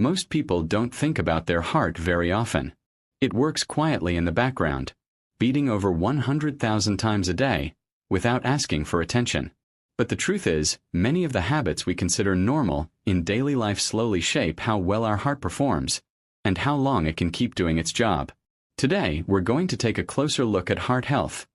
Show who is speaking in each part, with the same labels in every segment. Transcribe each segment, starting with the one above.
Speaker 1: Most people don't think about their heart very often. It works quietly in the background, beating over 100,000 times a day, without asking for attention. But the truth is, many of the habits we consider normal in daily life slowly shape how well our heart performs, and how long it can keep doing its job. Today, we're going to take a closer look at heart health,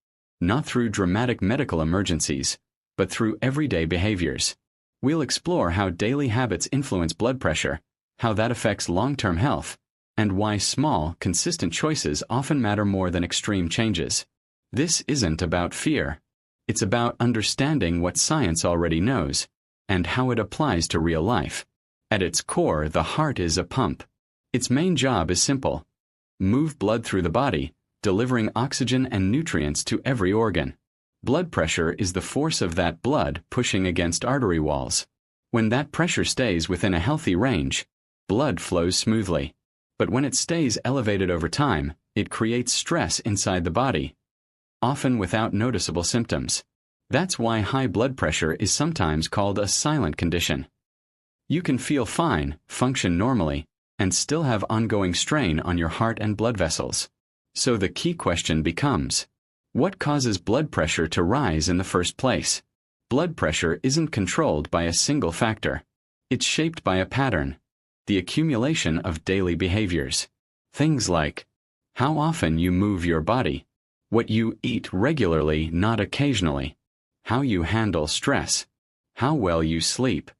Speaker 1: not through dramatic medical emergencies, but through everyday behaviors. We'll explore how daily habits influence blood pressure, how that affects long-term health, and why small, consistent choices often matter more than extreme changes. This isn't about fear. It's about understanding what science already knows, and how it applies to real life. At its core, the heart is a pump. Its main job is simple: move blood through the body, delivering oxygen and nutrients to every organ. Blood pressure is the force of that blood pushing against artery walls. When that pressure stays within a healthy range, blood flows smoothly. But when it stays elevated over time, it creates stress inside the body, often without noticeable symptoms. That's why high blood pressure is sometimes called a silent condition. You can feel fine, function normally, and still have ongoing strain on your heart and blood vessels. So the key question becomes, what causes blood pressure to rise in the first place? Blood pressure isn't controlled by a single factor. It's shaped by a pattern, the accumulation of daily behaviors. Things like how often you move your body, what you eat regularly, not occasionally, how you handle stress, how well you sleep,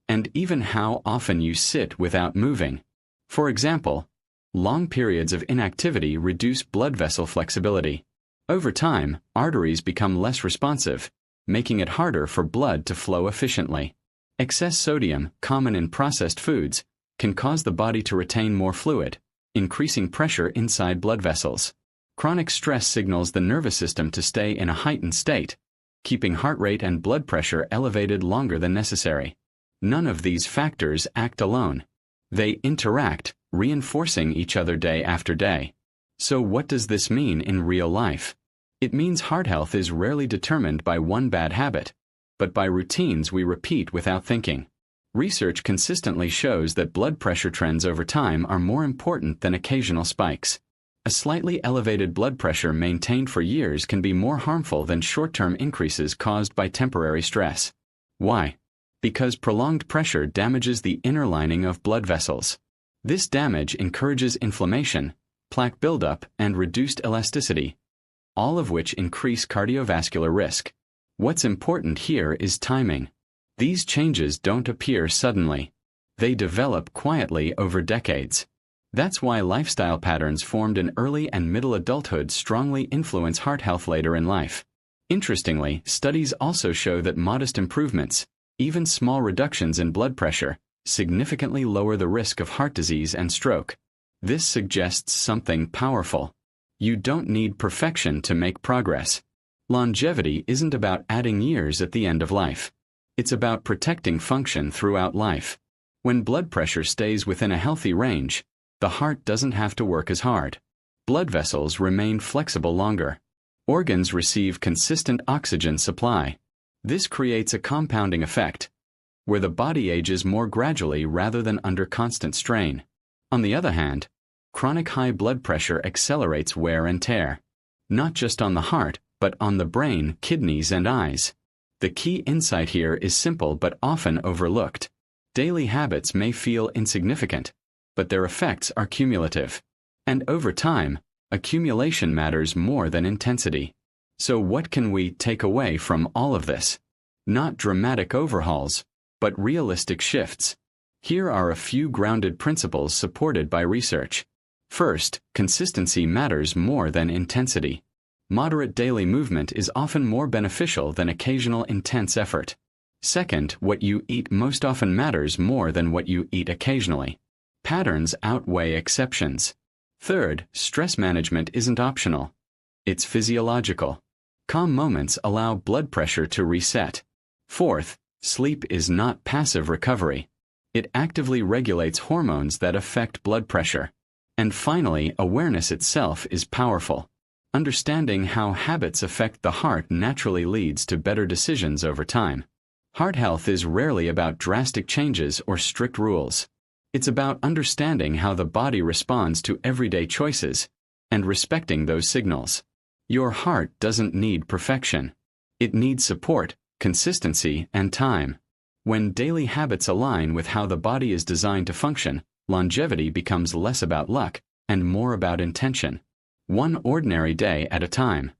Speaker 1: and even how often you sit without moving. For example, long periods of inactivity reduce blood vessel flexibility. Over time, arteries become less responsive, making it harder for blood to flow efficiently. Excess sodium, common in processed foods, can cause the body to retain more fluid, increasing pressure inside blood vessels. Chronic stress signals the nervous system to stay in a heightened state, keeping heart rate and blood pressure elevated longer than necessary. None of these factors act alone. They interact, reinforcing each other day after day. So what does this mean in real life? It means heart health is rarely determined by one bad habit, but by routines we repeat without thinking. Research consistently shows that blood pressure trends over time are more important than occasional spikes. A slightly elevated blood pressure maintained for years can be more harmful than short-term increases caused by temporary stress. Why? Because prolonged pressure damages the inner lining of blood vessels. This damage encourages inflammation, plaque buildup, and reduced elasticity, all of which increase cardiovascular risk. What's important here is timing. These changes don't appear suddenly. They develop quietly over decades. That's why lifestyle patterns formed in early and middle adulthood strongly influence heart health later in life. Interestingly, studies also show that modest improvements, even small reductions in blood pressure, significantly lower the risk of heart disease and stroke. This suggests something powerful. You don't need perfection to make progress. Longevity isn't about adding years at the end of life. It's about protecting function throughout life. When blood pressure stays within a healthy range, the heart doesn't have to work as hard. Blood vessels remain flexible longer. Organs receive consistent oxygen supply. This creates a compounding effect, where the body ages more gradually rather than under constant strain. On the other hand, chronic high blood pressure accelerates wear and tear, not just on the heart, but on the brain, kidneys, and eyes. The key insight here is simple but often overlooked. Daily habits may feel insignificant, but their effects are cumulative. And over time, accumulation matters more than intensity. So what can we take away from all of this? Not dramatic overhauls, but realistic shifts. Here are a few grounded principles supported by research. First, consistency matters more than intensity. Moderate daily movement is often more beneficial than occasional intense effort. Second, what you eat most often matters more than what you eat occasionally. Patterns outweigh exceptions. Third, stress management isn't optional. It's physiological. Calm moments allow blood pressure to reset. Fourth, sleep is not passive recovery. It actively regulates hormones that affect blood pressure. And finally, awareness itself is powerful. Understanding how habits affect the heart naturally leads to better decisions over time. Heart health is rarely about drastic changes or strict rules. It's about understanding how the body responds to everyday choices and respecting those signals. Your heart doesn't need perfection. It needs support, consistency, and time. When daily habits align with how the body is designed to function, longevity becomes less about luck and more about intention. One ordinary day at a time.